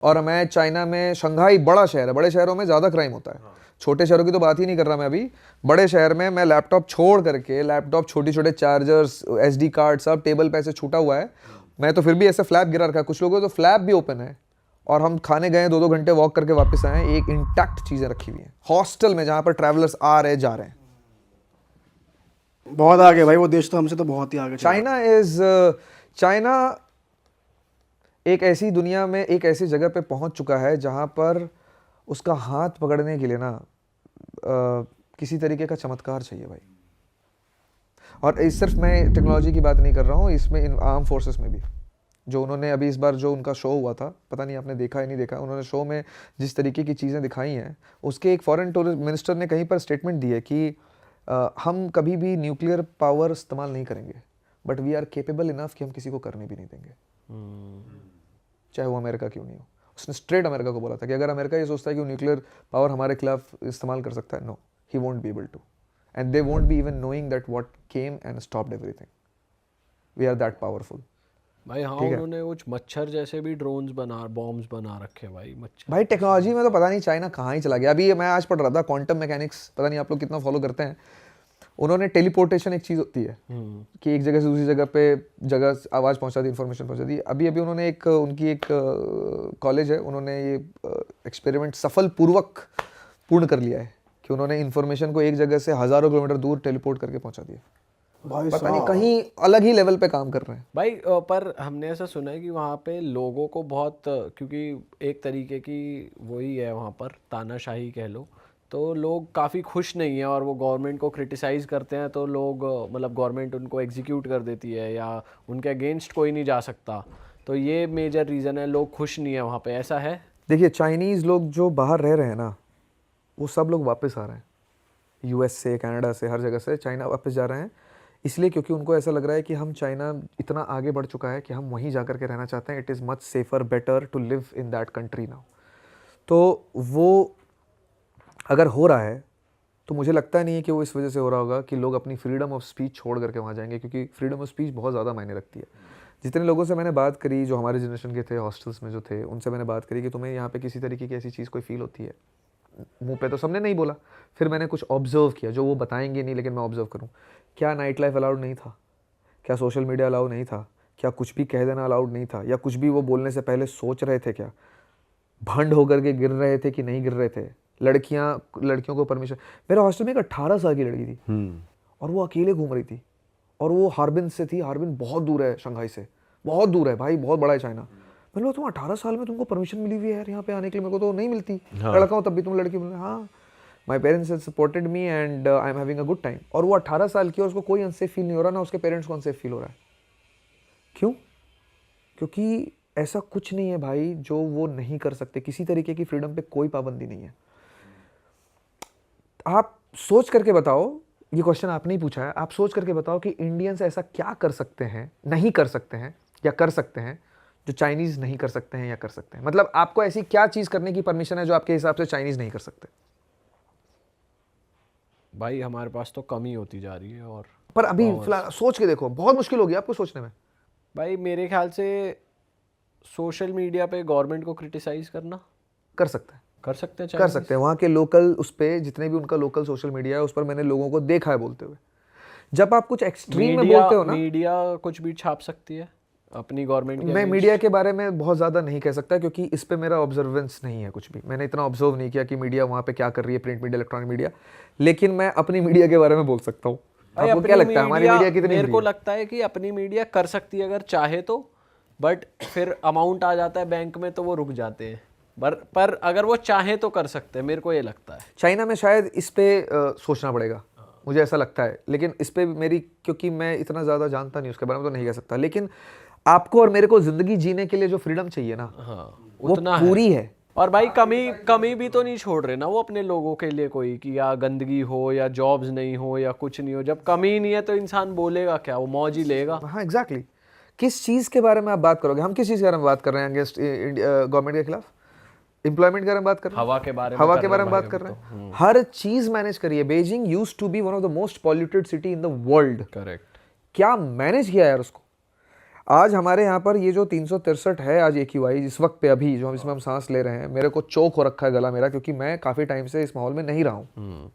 और मैं चाइना में, शंघाई बड़ा शहर है, बड़े शहरों में ज़्यादा क्राइम होता है। छोटे शहरों की तो बात ही नहीं कर रहा मैं अभी। बड़े शहर में मैं लैपटॉप छोड़ करके, लैपटॉप, छोटे छोटे चार्जर्स, SD कार्ड सब टेबल पे ऐसे छूटा हुआ है। मैं तो फिर भी ऐसे फ्लैप गिरा रखा है, कुछ लोगों को तो फ्लैप भी ओपन है। और हम खाने गए 2-2 घंटे वॉक करके वापस आए, एक इंटैक्ट चीज़ें रखी हुई हैं हॉस्टल में जहाँ पर ट्रैवलर्स आ रहे जा रहे हैं। बहुत आगे भाई वो देश, तो हमसे तो बहुत ही आगे चला। चाइना एक ऐसी दुनिया में, एक ऐसी जगह पे पहुंच चुका है जहां पर उसका हाथ पकड़ने के लिए ना किसी तरीके का चमत्कार चाहिए भाई। और इस सिर्फ मैं टेक्नोलॉजी की बात नहीं कर रहा हूँ, इसमें इन आर्म फोर्सेस में भी जो उन्होंने अभी इस बार जो उनका शो हुआ था, पता नहीं आपने देखा है नहीं देखा, उन्होंने शो में जिस तरीके की चीज़ें दिखाई हैं, उसके एक फॉरेन टूरिस्ट मिनिस्टर ने कहीं पर स्टेटमेंट दी है कि हम कभी भी न्यूक्लियर पावर इस्तेमाल नहीं करेंगे, but we are capable enough कि हम किसी को करने भी नहीं देंगे, चाहे वो अमेरिका क्यों नहीं हो। उसने स्ट्रेट अमेरिका को बोला था कि अगर अमेरिका ये सोचता है कि वो न्यूक्लियर पावर हमारे खिलाफ इस्तेमाल कर सकता है, no, he won't be able to, and they won't be even knowing that what came and stopped everything. We are that powerful भाई। हाँ, उन्होंने कुछ मच्छर जैसे भी ड्रोन्स बना, बॉम्ब्स बना रखे भाई। मच्छर भाई टेक्नोलॉजी में तो पता नहीं चाइना कहाँ ही चला गया। अभी मैं आज पढ़ रहा था क्वांटम मैकेनिक्स, पता नहीं आप लोग कितना फॉलो करते हैं। उन्होंने टेलीपोर्टेशन, एक चीज़ होती है कि एक जगह से दूसरी जगह पे जगह आवाज़ पहुंचा दी, इन्फॉर्मेशन पहुंचा दी। अभी अभी उन्होंने एक, उनकी एक कॉलेज है, उन्होंने ये एक्सपेरिमेंट सफल पूर्वक पूर्ण कर लिया है कि उन्होंने इन्फॉर्मेशन को एक जगह से हज़ारों किलोमीटर दूर टेलीपोर्ट करके पहुंचा दिया। पता नहीं कहीं अलग ही लेवल पे काम कर रहे हैं भाई। पर हमने ऐसा सुना है कि वहाँ पे लोगों को बहुत, क्योंकि एक तरीके की वही है वहाँ पर, तानाशाही कह लो, तो लोग काफ़ी खुश नहीं है और वो गवर्नमेंट को क्रिटिसाइज़ करते हैं, तो लोग मतलब गवर्नमेंट उनको एग्जीक्यूट कर देती है या उनके अगेंस्ट कोई नहीं जा सकता। तो ये मेजर रीज़न है, लोग खुश नहीं है वहाँ पे, ऐसा है। देखिए, चाइनीज़ लोग जो बाहर रह रहे हैं ना, वो सब लोग वापस आ रहे हैं, US से, कनाडा से, हर जगह से चाइना वापस जा रहे हैं, इसलिए क्योंकि उनको ऐसा लग रहा है कि हम, चाइना इतना आगे बढ़ चुका है कि हम वहीं जा कर के रहना चाहते हैं। It is much safer, better to live in that country now. तो वो अगर हो रहा है तो मुझे लगता नहीं है कि वो इस वजह से हो रहा होगा कि लोग अपनी फ्रीडम ऑफ स्पीच छोड़ करके वहाँ जाएंगे, क्योंकि फ्रीडम ऑफ स्पीच बहुत ज़्यादा मायने रखती है। जितने लोगों से मैंने बात करी जो हमारे जनरेशन के थे, हॉस्टल्स में जो थे, उनसे मैंने बात करी कि तुम्हें यहाँ पे किसी तरीके की ऐसी चीज़ कोई फील होती है, मुंह पे तो सबने नहीं बोला, फिर मैंने कुछ ऑब्जर्व किया जो वो बताएंगे नहीं, लेकिन मैं ऑब्जर्व करूँ। क्या नाइट लाइफ अलाउड नहीं था? क्या सोशल मीडिया अलाउड नहीं था? क्या कुछ भी कह देना अलाउड नहीं था? या कुछ भी वो बोलने से पहले सोच रहे थे? क्या भंड होकर के गिर रहे थे कि नहीं गिर रहे थे? लड़कियों को परमिशन, मेरे हॉस्टल में एक 18 साल की लड़की थी और वो अकेले घूम रही थी, और वो हार्बिन से थी। हार्बिन बहुत दूर है शंघाई से, बहुत दूर है भाई, बहुत बड़ा है चाइना। मैंने बोला तुम 18 साल में तुमको परमिशन मिली हुई है यार यहाँ पे आने के लिए? मेरे को तो नहीं मिलती। लड़का हूँ तब भी तुम लड़की बोले। हाँ, my parents have supported me and I am having a good time. और वो 18 साल की और उसको कोई अनसेफ फील नहीं हो रहा, ना उसके पेरेंट्स को अनसेफ फील हो रहा है। क्यों? क्योंकि ऐसा कुछ नहीं है भाई जो वो नहीं कर सकते। किसी तरीके की फ्रीडम पे कोई पाबंदी नहीं है। आप सोच करके बताओ, ये क्वेश्चन आपने ही पूछा है, आप सोच करके बताओ कि इंडियंस ऐसा क्या कर सकते हैं, नहीं कर सकते हैं या कर सकते हैं, जो चाइनीज नहीं कर सकते हैं या कर सकते हैं। मतलब आपको ऐसी क्या चीज करने की परमिशन है जो आपके हिसाब से चाइनीज नहीं कर सकते? भाई हमारे पास तो कमी होती जा रही है। और पर अभी सोच के देखो, बहुत मुश्किल होगी आपको सोचने में। भाई मेरे ख्याल से सोशल मीडिया पे गवर्नमेंट को क्रिटिसाइज करना कर सकते हैं, कर सकते हैं, कर सकते हैं। वहाँ के लोकल, उस पर जितने भी उनका लोकल सोशल मीडिया है, उस पर मैंने लोगों को देखा है बोलते हुए। जब आप कुछ एक्सट्रीम में बोलते हो ना, मीडिया कुछ भी छाप सकती है अपनी गवर्नमेंट के। मैं मीडिया के बारे में बहुत ज़्यादा नहीं कह सकता, क्योंकि इस पे मेरा ऑब्जर्वेंस नहीं है कुछ भी। मैंने इतना ऑब्जर्व नहीं किया कि मीडिया वहाँ पे क्या कर रही है, प्रिंट मीडिया, इलेक्ट्रॉनिक मीडिया। लेकिन मैं अपनी मीडिया के बारे में बोल सकता हूँ। आपको क्या लगता है हमारी मीडिया कितनी? मेरे को लगता है कि अपनी मीडिया कर सकती है अगर चाहे तो, बट फिर अमाउंट आ जाता है बैंक में तो वो रुक जाते हैं। पर अगर वो चाहे तो कर सकते हैं, मेरे को ये लगता है। चाइना में शायद इस पे सोचना पड़ेगा, मुझे ऐसा लगता है। लेकिन इस पे मेरी, क्योंकि मैं इतना ज़्यादा जानता नहीं उसके बारे में, तो नहीं कह सकता। लेकिन आपको और मेरे को ज़िंदगी जीने के लिए जो फ्रीडम चाहिए ना, हाँ, वो पूरी है। और भाई कमी भी तो नहीं छोड़ रहे ना वो अपने लोगों के लिए कोई, कि या गंदगी हो या जॉब्स नहीं हो या कुछ नहीं हो। जब कमी नहीं है तो इंसान बोलेगा क्या, वो मौज ही लेगा। हाँ, एग्जैक्टली। किस चीज़ के बारे में आप बात करोगे? हम किस चीज़ के बारे में बात कर रहे हैं? अगेंस्ट गवर्नमेंट के खिलाफ, एम्प्लॉयमेंट के बारे में बात कर रहे हैं, हवा के बारे में बात कर रहे हैं। हर चीज मैनेज करिए। Beijing used to be one of the most polluted city in the world. Correct. क्या मैनेज किया यार उसको? आज हमारे यहाँ पर ये जो 363 है आज AQI इस वक्त पे अभी जो हम इसमें हम सांस ले रहे हैं, मेरे को चोक हो रखा है गला मेरा, क्योंकि मैं काफ़ी टाइम से इस माहौल में नहीं रहा हूँ।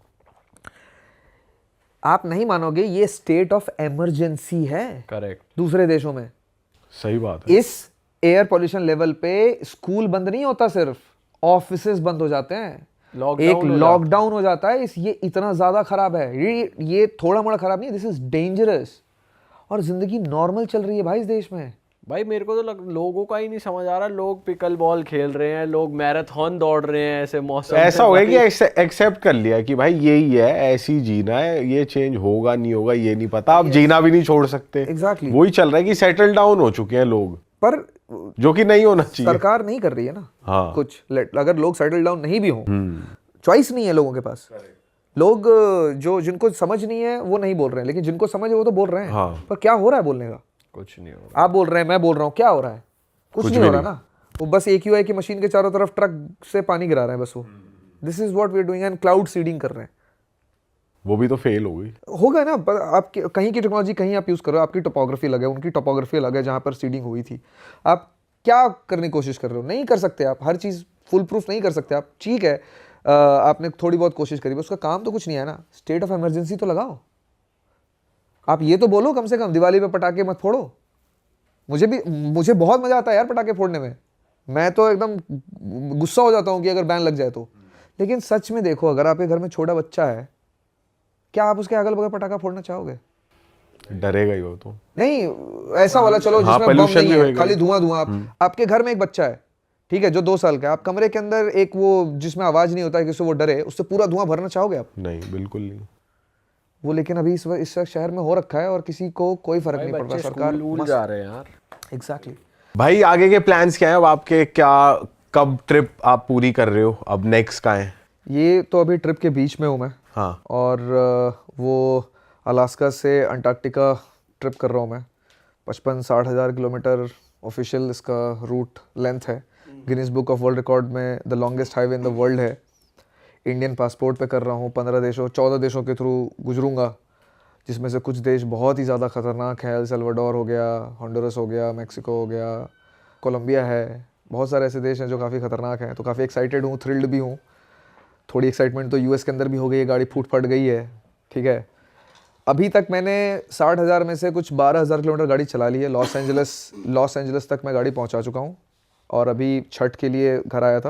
आप नहीं मानोगे, ये स्टेट ऑफ इमरजेंसी है करेक्ट, दूसरे देशों में। सही बात है। इस एयर पॉल्यूशन लेवल पे स्कूल बंद नहीं होता, सिर्फ ऑफिसेज बंद हो जाते हैं, एक लॉकडाउन हो जाता है। ये इतना ज्यादा खराब है, ये थोड़ा मोड़ा खराब नहीं, दिस इज डेंजरस। और जिंदगी नॉर्मल चल रही है भाई इस देश में। भाई मेरे को तो लोगों का ही नहीं समझ आ रहा, लोग पिकल बॉल खेल रहे हैं, लोग मैराथन दौड़ रहे हैं ऐसे मौसम। ऐसा हो गया कि एक्सेप्ट कर लिया कि भाई यही है, ऐसी जीना है, ये चेंज होगा नहीं होगा ये नहीं पता, अब जीना भी नहीं छोड़ सकते। एग्जैक्टली वही चल रहा है कि सेटल डाउन हो चुके हैं लोग, पर जो कि नहीं होना चाहिए। सरकार नहीं कर रही है ना। हाँ। कुछ अगर लोग सेटल डाउन नहीं भी हों, चॉइस नहीं है लोगों के पास। लोग जो जिनको समझ नहीं है वो नहीं बोल रहे हैं, लेकिन जिनको समझ है वो तो बोल रहे हैं। हाँ। पर क्या हो रहा है बोलने का? कुछ नहीं हो रहा। आप बोल रहे हैं, मैं बोल रहा हूँ, क्या हो रहा है? कुछ नहीं हो रहा ना। वो बस AQI की मशीन के चारों तरफ ट्रक से पानी गिरा रहे हैं बस वो। This is what we are doing, and cloud seeding कर रहे हैं। वो भी तो फेल हो गई। होगा ना, पर आप कहीं की टेक्नोलॉजी कहीं आप यूज कर रहे हो, आपकी टोपोग्राफी अलग है, उनकी टोपोग्राफी अलग है जहाँ पर सीडिंग हुई थी। आप क्या करने की कोशिश कर रहे हो? नहीं कर सकते आप, हर चीज़ फुल प्रूफ नहीं कर सकते आप। ठीक है, आपने थोड़ी बहुत कोशिश करी, उसका काम तो कुछ नहीं है ना। स्टेट ऑफ इमरजेंसी तो लगाओ। आप ये तो बोलो कम से कम दिवाली पे पटाखे मत फोड़ो। मुझे बहुत मजा आता है यार पटाखे फोड़ने में, मैं तो एकदम गुस्सा हो जाता हूँ कि अगर बैन लग जाए तो। लेकिन सच में देखो, अगर आपके घर में छोटा बच्चा है, क्या आप उसके अगल बगल पटाखा फोड़ना चाहोगे? डरेगा ही वो तो। नहीं, ऐसा वाला चलो हाँ, जिसमें बम pollution नहीं भी है, होएगा। खाली धुआं धुआं। आपके घर में एक बच्चा है, ठीक है, जो 2 साल का है, आप कमरे के अंदर एक वो जिसमें आवाज नहीं होता है, किसी वो डरे, उससे पूरा धुआं भरना चाहोगे आप? नहीं, बिल्कुल नहीं। वो लेकिन अभी इस वक्त शहर में हो रखा है और किसी को कोई फर्क नहीं पड़ रहा। सरकार स्कूल जा रहे हैं यार। एग्जैक्टली। भाई आगे के प्लान्स क्या है अब आपके? क्या कब ट्रिप आप पूरी कर रहे हो? अब नेक्स्ट का है? ये तो अभी ट्रिप के बीच में हूँ मैं। हाँ। और वो अलास्का से अंटार्कटिका ट्रिप कर रहा हूँ मैं। 55-60 हज़ार किलोमीटर ऑफिशियल इसका रूट लेंथ है। Guinness book of world record में the longest highway in the world है। इंडियन पासपोर्ट पे कर रहा हूँ। 14 देशों के थ्रू गुजरूंगा, जिसमें से कुछ देश बहुत ही ज़्यादा ख़तरनाक है। एल सल्वाडोर हो गया, होंडुरस हो गया, मैक्सिको हो गया, कोलंबिया है। बहुत सारे ऐसे देश हैं जो काफ़ी ख़तरनाक हैं। तो काफ़ी एक्साइटेड हूँ, थ्रिल्ड भी हूँ। थोड़ी एक्साइटमेंट तो US के अंदर भी हो गई है, गाड़ी फूट फट गई है। ठीक है, अभी तक मैंने 60 हज़ार में से कुछ 12 हज़ार किलोमीटर गाड़ी चला ली है। लॉस एंजल्स तक मैं गाड़ी पहुंचा चुका हूं। और अभी छठ के लिए घर आया था,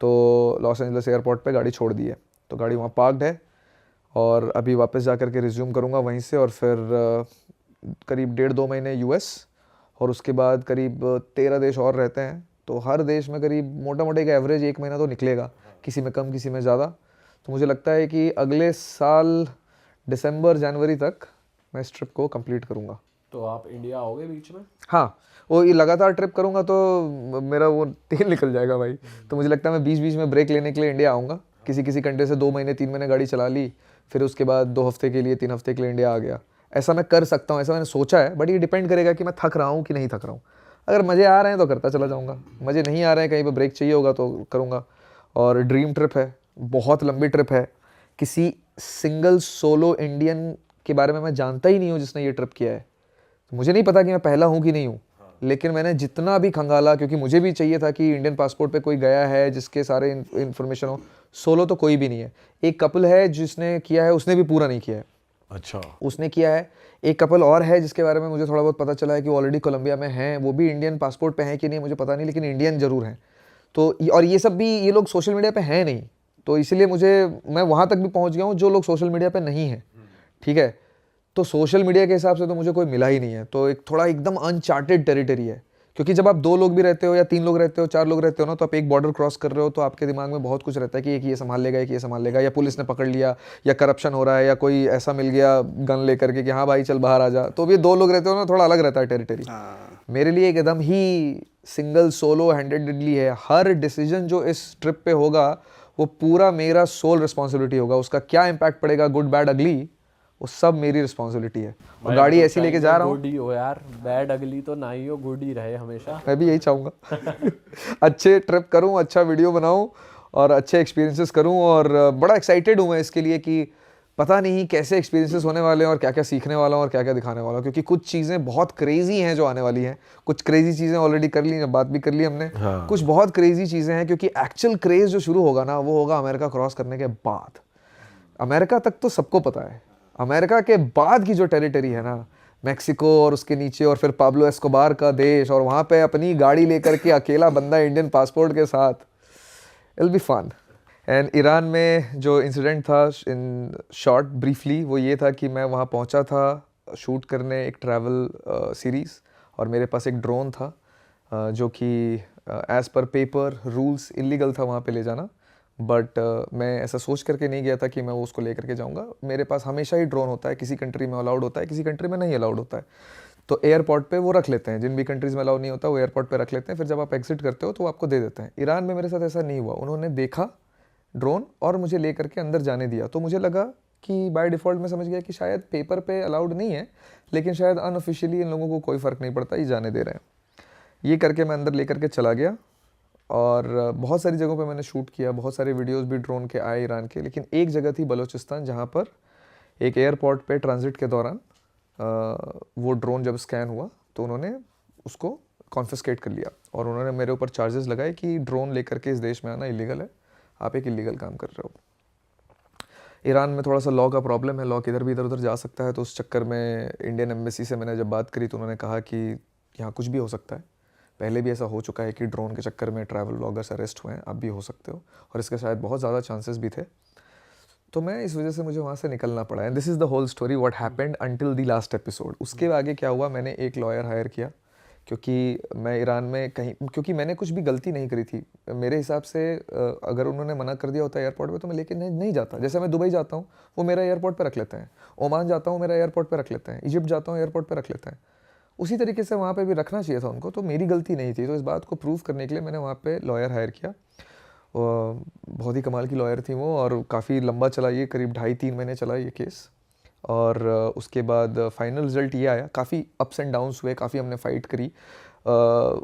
तो लॉस एंजल्स एयरपोर्ट पे गाड़ी छोड़ दी है। तो गाड़ी वहाँ पार्कड है और अभी वापस जा कर के रिज्यूम करूँगा वहीं से। और फिर करीब 1.5-2 महीने US, और उसके बाद करीब 13 देश और रहते हैं। तो हर देश में करीब मोटा मोटा एक एवरेज 1 महीना तो निकलेगा, किसी में कम किसी में ज़्यादा। तो मुझे लगता है कि अगले साल दिसंबर जनवरी तक मैं इस ट्रिप को कंप्लीट करूँगा। तो आप इंडिया आओगे बीच में? हाँ, वो ये लगातार ट्रिप करूँगा तो मेरा वो तेल निकल जाएगा भाई। तो मुझे लगता है मैं बीच में ब्रेक लेने के लिए इंडिया आऊँगा। किसी कंट्री से 2 महीने 3 महीने गाड़ी चला ली, फिर उसके बाद 2 हफ्ते के लिए 3 हफ्ते के लिए इंडिया आ गया। ऐसा मैं कर सकता हूँ, ऐसा मैंने सोचा है। बट ये डिपेंड करेगा कि मैं थक रहा हूँ कि नहीं थक रहा हूँ। अगर मज़े आ रहे हैं तो करता चला जाऊँगा, मज़े नहीं आ रहे हैं, कहीं पर ब्रेक चाहिए होगा तो करूँगा। और ड्रीम ट्रिप है, बहुत लंबी ट्रिप है। किसी सिंगल सोलो इंडियन के बारे में मैं जानता ही नहीं हूँ जिसने ये ट्रिप किया है। मुझे नहीं पता कि मैं पहला हूँ कि नहीं हूँ, लेकिन मैंने जितना भी खंगाला, क्योंकि मुझे भी चाहिए था कि इंडियन पासपोर्ट पे कोई गया है जिसके सारे इन्फॉर्मेशन हो। सोलो तो कोई भी नहीं है। एक कपल है जिसने किया है, उसने भी पूरा नहीं किया है। अच्छा। उसने किया है। एक कपल और है जिसके बारे में मुझे थोड़ा बहुत पता चला है कि वो ऑलरेडी कोलंबिया में हैं। वो भी इंडियन पासपोर्ट पे हैं कि नहीं मुझे पता नहीं, लेकिन इंडियन जरूर हैं। तो और ये सब भी, ये लोग सोशल मीडिया पे हैं नहीं, तो इसलिए मैं वहाँ तक भी पहुँच गया हूँ जो लोग सोशल मीडिया पे नहीं हैं। ठीक है, तो सोशल मीडिया के हिसाब से तो मुझे कोई मिला ही नहीं है। तो एक थोड़ा एकदम अनचार्टेड टेरिटरी है, क्योंकि जब आप 2 लोग भी रहते हो या 3 लोग रहते हो, 4 लोग रहते हो ना, तो आप एक बॉर्डर क्रॉस कर रहे हो तो आपके दिमाग में बहुत कुछ रहता है कि एक ये संभाल लेगा, एक ये संभाल लेगा, या पुलिस ने पकड़ लिया, या करप्शन हो रहा है, या कोई ऐसा मिल गया गन लेकर के कि हाँ भाई चल बाहर आ जा। तो ये 2 लोग रहते हो ना, थोड़ा अलग रहता है टेरिटरी। मेरे लिए एकदम ही सिंगल सोलो हैंडेडली है। हर डिसीजन जो इस ट्रिप पे होगा वो पूरा मेरा सोल रिस्पॉन्सिबिलिटी होगा। उसका क्या इम्पैक्ट पड़ेगा, गुड बैड अगली, वो सब मेरी रिस्पॉन्सिबिलिटी है। और गाड़ी ऐसी लेके जा रहा हूँ, गुड ही हो यार, बैड अगली तो ना ही हो, गुड ही रहे हमेशा। मैं भी यही चाहूँगा। अच्छे ट्रिप करूँ, अच्छा वीडियो बनाऊँ और अच्छे एक्सपीरियंसेस करूँ। और बड़ा एक्साइटेड हूँ मैं इसके लिए कि पता नहीं कैसे एक्सपीरियंसेस होने वाले हैं और क्या क्या सीखने वाला हूँ और क्या क्या दिखाने वाला हूँ, क्योंकि कुछ चीज़ें बहुत क्रेजी हैं जो आने वाली हैं। कुछ क्रेजी चीज़ें ऑलरेडी कर ली, बात भी कर ली हमने। कुछ बहुत क्रेजी चीज़ें हैं, क्योंकि एक्चुअल क्रेज जो शुरू होगा ना वो होगा अमेरिका क्रॉस करने के बाद। अमेरिका तक तो सबको पता है, अमेरिका के बाद की जो टेरिटरी है ना, मैक्सिको और उसके नीचे, और फिर पाब्लो एस्कोबार का देश, और वहाँ पे अपनी गाड़ी लेकर के अकेला बंदा इंडियन पासपोर्ट के साथ, it will be fun. And Iran में जो इंसिडेंट था इन शॉर्ट ब्रीफली वो ये था कि मैं वहाँ पहुँचा था शूट करने एक ट्रैवल सीरीज़, और मेरे पास एक ड्रोन था जो कि as per paper rules illegal था वहाँ पे ले जाना। बट मैं ऐसा सोच करके नहीं गया था कि मैं वो उसको ले करके जाऊँगा। मेरे पास हमेशा ही ड्रोन होता है, किसी कंट्री में अलाउड होता है, किसी कंट्री में नहीं अलाउड होता है। तो एयरपोर्ट पे वो रख लेते हैं, जिन भी कंट्रीज़ में अलाउड नहीं होता वो एयरपोर्ट पे रख लेते हैं, फिर जब आप एग्जिट करते हो तो वो आपको दे देते हैं। ईरान में मेरे साथ ऐसा नहीं हुआ, उन्होंने देखा ड्रोन और मुझे ले करके अंदर जाने दिया। तो मुझे लगा कि बाय डिफ़ॉल्ट मैं समझ गया कि शायद पेपर पे अलाउड नहीं है, लेकिन शायद अनऑफिशियली इन लोगों को कोई फ़र्क नहीं पड़ता, ये जाने दे रहे हैं। ये करके मैं अंदर ले करके चला गया, और बहुत सारी जगहों पे मैंने शूट किया, बहुत सारे वीडियोस भी ड्रोन के आए ईरान के। लेकिन एक जगह थी बलूचिस्तान, जहाँ पर एक एयरपोर्ट पे ट्रांजिट के दौरान वो ड्रोन जब स्कैन हुआ तो उन्होंने उसको कॉन्फिस्केट कर लिया, और उन्होंने मेरे ऊपर चार्जेस लगाए कि ड्रोन लेकर के इस देश में आना इलीगल है, आप एक इलीगल काम कर रहे हो। ईरान में थोड़ा सा लॉ का प्रॉब्लम है, लॉ किधर भी इधर उधर जा सकता है। तो उस चक्कर में इंडियन एम्बेसी से मैंने जब बात करी तो उन्होंने कहा कि यहाँ कुछ भी हो सकता है, पहले भी ऐसा हो चुका है कि ड्रोन के चक्कर में ट्रैवल ब्लॉगर्स अरेस्ट हुए हैं, आप भी हो सकते हो, और इसके शायद बहुत ज़्यादा चांसेस भी थे। तो मैं इस वजह से मुझे वहाँ से निकलना पड़ा। And this is the whole story what happened until the last episode. उसके आगे क्या हुआ, मैंने एक लॉयर हायर किया, क्योंकि मैं ईरान में कहीं, क्योंकि मैंने कुछ भी गलती नहीं करी थी। मेरे हिसाब से अगर उन्होंने मना कर दिया होता एयरपोर्ट पे तो मैं लेके नहीं जाता। जैसे मैं दुबई जाता हूँ वो मेरा एयरपोर्ट पे रख लेते हैं, ओमान जाता हूँ मेरा एयरपोर्ट पे रख लेते हैं, इजिप्ट जाता हूँ एयरपोर्ट पे रख लेते हैं। उसी तरीके से वहाँ पे भी रखना चाहिए था उनको, तो मेरी गलती नहीं थी। तो इस बात को प्रूव करने के लिए मैंने वहाँ पे लॉयर हायर किया। बहुत ही कमाल की लॉयर थी वो, और काफ़ी लंबा चला ये, करीब 2.5-3 महीने चला ये केस। और उसके बाद फाइनल रिज़ल्ट ये आया, काफ़ी अप्स एंड डाउन्स हुए, काफ़ी हमने फ़ाइट करी।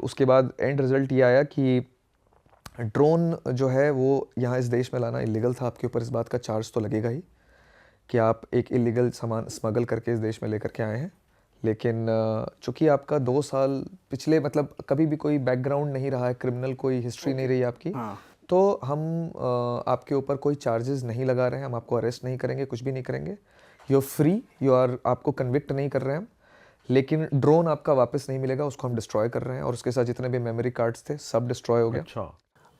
उसके बाद एंड रिज़ल्ट ये आया कि ड्रोन जो है वो यहाँ इस देश में लाना इलीगल था। आपके ऊपर इस बात का चार्ज तो लगेगा ही कि आप एक इलीगल सामान स्मगल करके इस देश में लेकर के आए हैं। लेकिन चूँकि आपका 2 साल पिछले, मतलब कभी भी कोई बैकग्राउंड नहीं रहा है, क्रिमिनल कोई हिस्ट्री नहीं रही आपकी, तो हम आपके ऊपर कोई चार्जेस नहीं लगा रहे हैं, हम आपको अरेस्ट नहीं करेंगे, कुछ भी नहीं करेंगे। यू आर फ्री, आपको कन्विक्ट नहीं कर रहे हैं हम। लेकिन ड्रोन आपका वापस नहीं मिलेगा, उसको हम डिस्ट्रॉय कर रहे हैं, और उसके साथ जितने भी मेमोरी कार्ड्स थे सब डिस्ट्रॉय हो गया। अच्छा,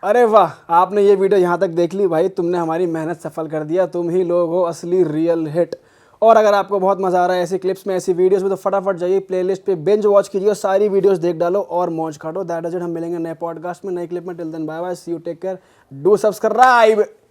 अरे वाह, आपने ये वीडियो यहाँ तक देख ली भाई, तुमने हमारी मेहनत सफल कर दिया। तुम ही लोग हो असली रियल हिट। और अगर आपको बहुत मजा आ रहा है ऐसी क्लिप्स में, ऐसी वीडियोस में, तो फटाफट जाइए प्लेलिस्ट पे बिंज वॉच कीजिए, सारी वीडियोस देख डालो और मौज काटो। That is it. हम मिलेंगे नए पॉडकास्ट में, नए क्लिप में। Till then bye bye, see you, take care, do subscribe.